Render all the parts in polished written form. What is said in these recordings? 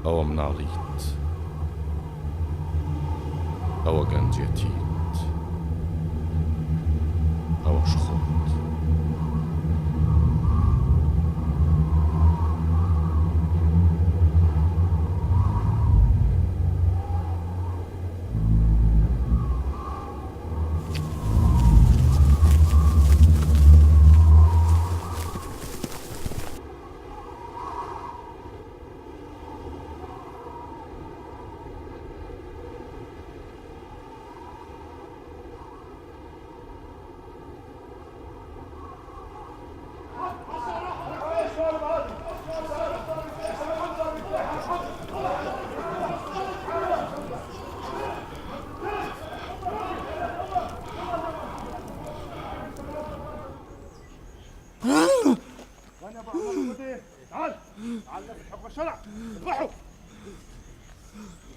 أو مناليت أو جنجيتيت أو شخوت.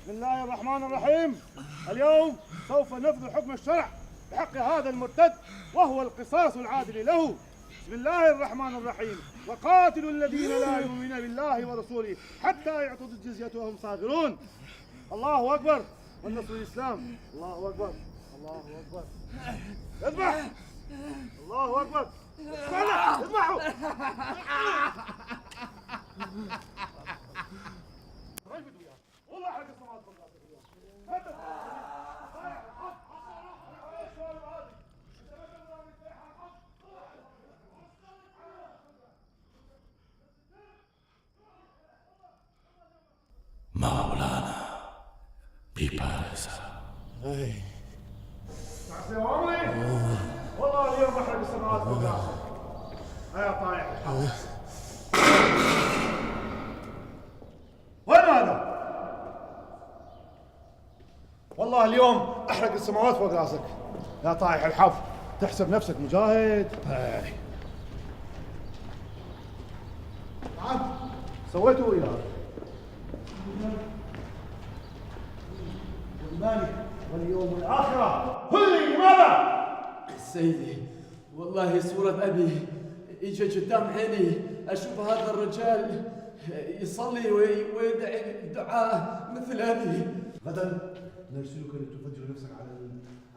بسم الله الرحمن الرحيم. اليوم سوف نفذ حكم الشرع بحق هذا المرتد وهو القصاص العادل له. بسم الله الرحمن الرحيم. وقاتلوا الذين لا يؤمنون بالله ورسوله حتى يعطوا الجزية وهم صاغرون. الله أكبر والنصر الإسلام. الله أكبر الله أكبر. اذبح. الله أكبر. اذبحوا. والله حق السماوات والارض. مولانا ببارزة. تعصي عمري. والله اليوم بحرق السماوات والارض. يا طايح. وين هذا؟ والله اليوم احرق السماوات فوق راسك يا طايح الحف. تحسب نفسك مجاهد؟ نعم سويتوا وياه المالك واليوم الآخرة. قل لي لماذا؟ سيدي والله صورة أبي إجا قدام عيني، أشوف هذا الرجال يصلي ويدعي دعاء مثل أبي. غدا نرسلك لتفجر نفسك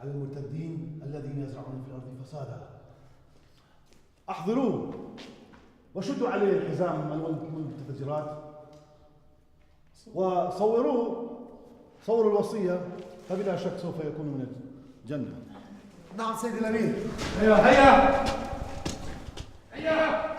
على المرتدين الذين يزرعون في الأرض فسادا. احضروه وشدوا عليه الحزام من المتفجرات وصوروه. صوروا الوصية فبلا شك سوف يكون من الجنة. نعم سيدي الأمير. هيا هيا هيا.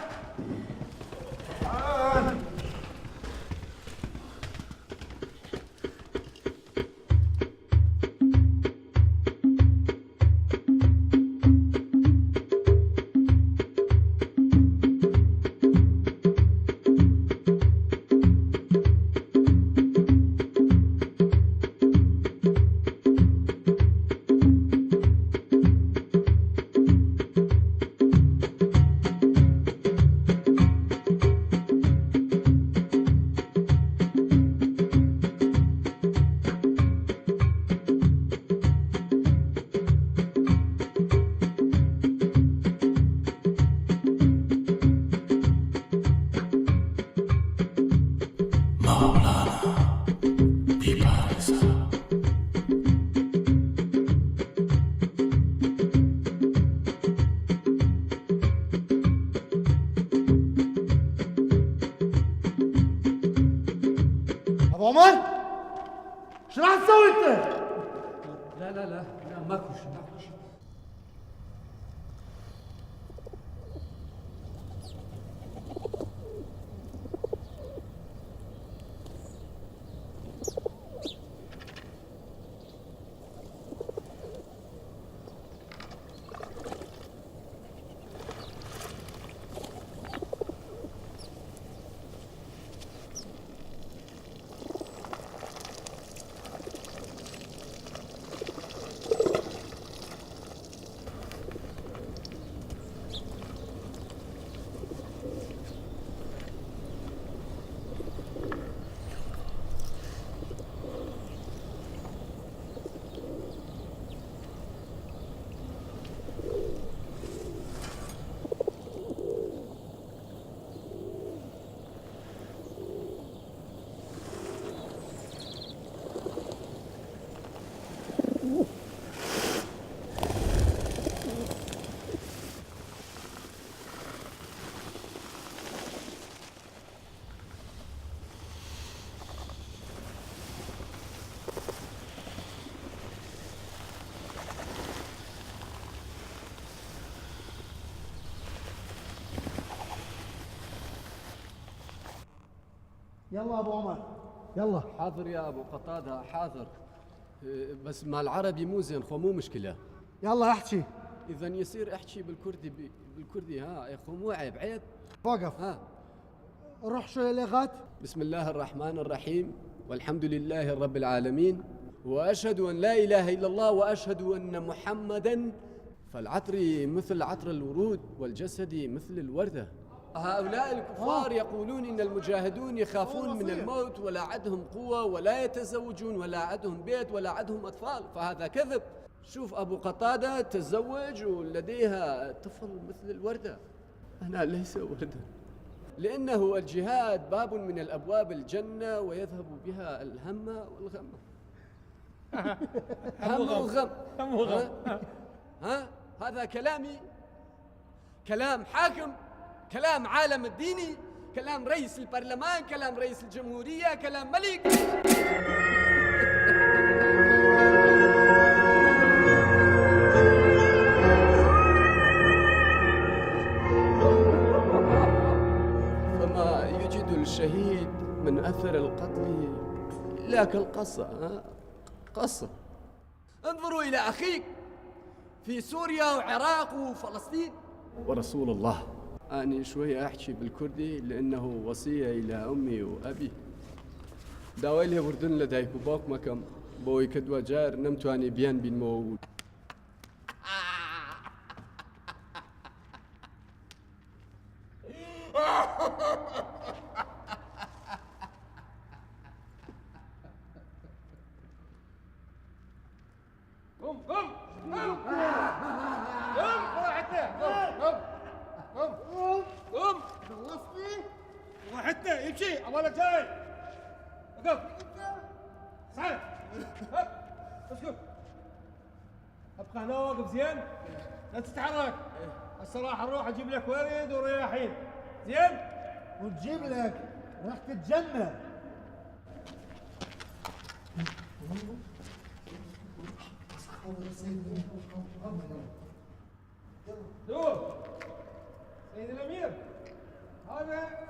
أبو عمر شو راح تسوي أنت؟ لا ماكو شيء. يلا ابو عمر يلا. حاضر يا ابو قطاده حاضر. بس مع العربي مو زين خو، مو مشكله. يلا احكي. اذا يصير احكي بالكردي ها يا اخو، مو عيب. وقف. ها روح شو اللغات. بسم الله الرحمن الرحيم، والحمد لله رب العالمين، واشهد ان لا اله الا الله، واشهد ان محمدا. فالعطر مثل عطر الورود، والجسد مثل الورده. هؤلاء الكفار يقولون إن المجاهدون يخافون من الموت، ولا عندهم قوة، ولا يتزوجون، ولا عندهم بيت، ولا عندهم أطفال، فهذا كذب. شوف أبو قتادة تزوج ولديها طفل مثل الوردة. أنا ليس وردة، لأنه الجهاد باب من الأبواب الجنة، ويذهب بها الهم والغم. هم وغم. ها هذا كلامي، كلام حاكم، كلام عالم الديني، كلام رئيس البرلمان، كلام رئيس الجمهورية، كلام ملك. فما يجد الشهيد من أثر القتل إلا كالقصة. قصة. انظروا إلى أخيك في سوريا وعراق وفلسطين. ورسول الله، أنا شوية أحكي بالكردي لأنه وصية إلى أمي وأبي. داويلي بردن لديك وباك مكم بوي كدوا جار نمتو أني بيان بين موود. قم خلصني وحتى يمشي اولك جاي. وقف سعد. اسكت، ابقى هنا واقف زين، لا تتحرك. الصراحه نروح اجيب لك ورد ورياحين زين، وتجيب لك راح تتجنن. دور سيد الامير هذا.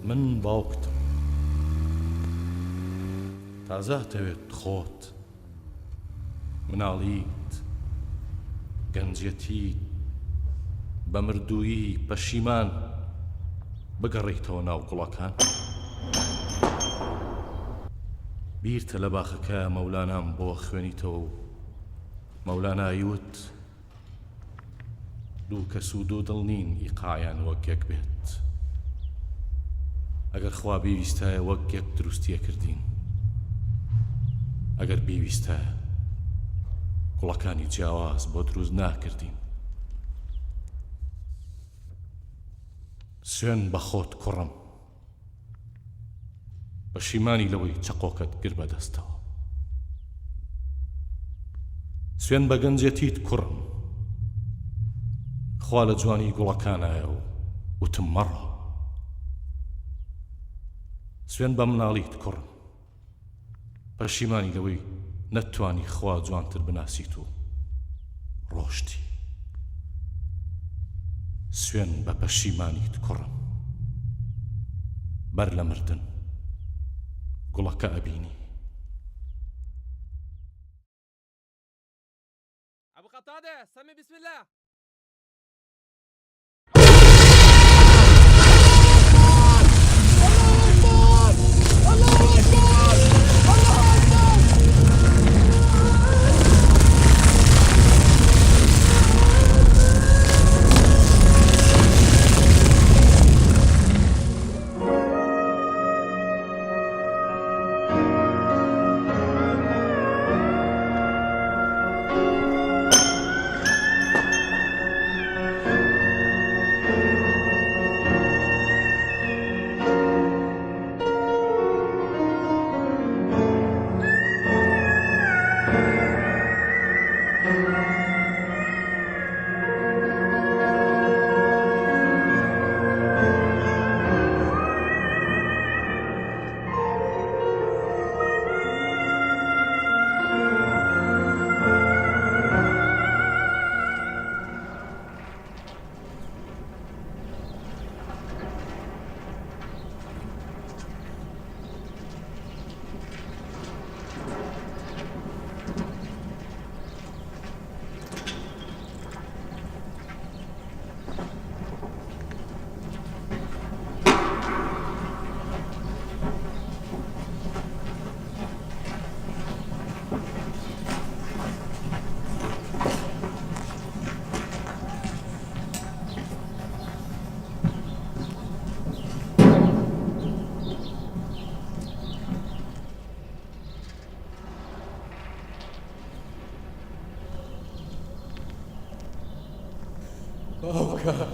من باوکتم تازه تەوێت خۆت مناڵیت گەنجەتیت بە مردوویی پەشیمان بگەڕێیتەوە ناو گوڵەکان. بیرتە لە باخەکە مەولانام بۆ خوێنیتەوە و مەولانایوت دوو کەس و دوو دڵ نین ئیقایان وەک یەک بێت. ئەگەر خوا بیویستایە وەک یەک دروستیە کردین، ئەگەر بیویستایە گوڵەکانی جیاواز بۆ دروست ناکردین. سوێن بە خۆت کوڕم، پەشیمانی لەوەی چەقۆکەت گر بەدەستەوە. سوێن بە گەنجەتیت کوڕم، خوا لە جوانی گوڵەکانایە و وتم مەڕە. سوێن بە مناڵیت کوڕم، پەشیمانی لەوەی نەتوانی خوا جوانتر بناسیت و ڕۆشتی. سوێن بە پەشیمانیت کوڕم، بەر لە مردن گوڵەکە ئەبینی. أبو قتادة سمي بسم الله. أوكا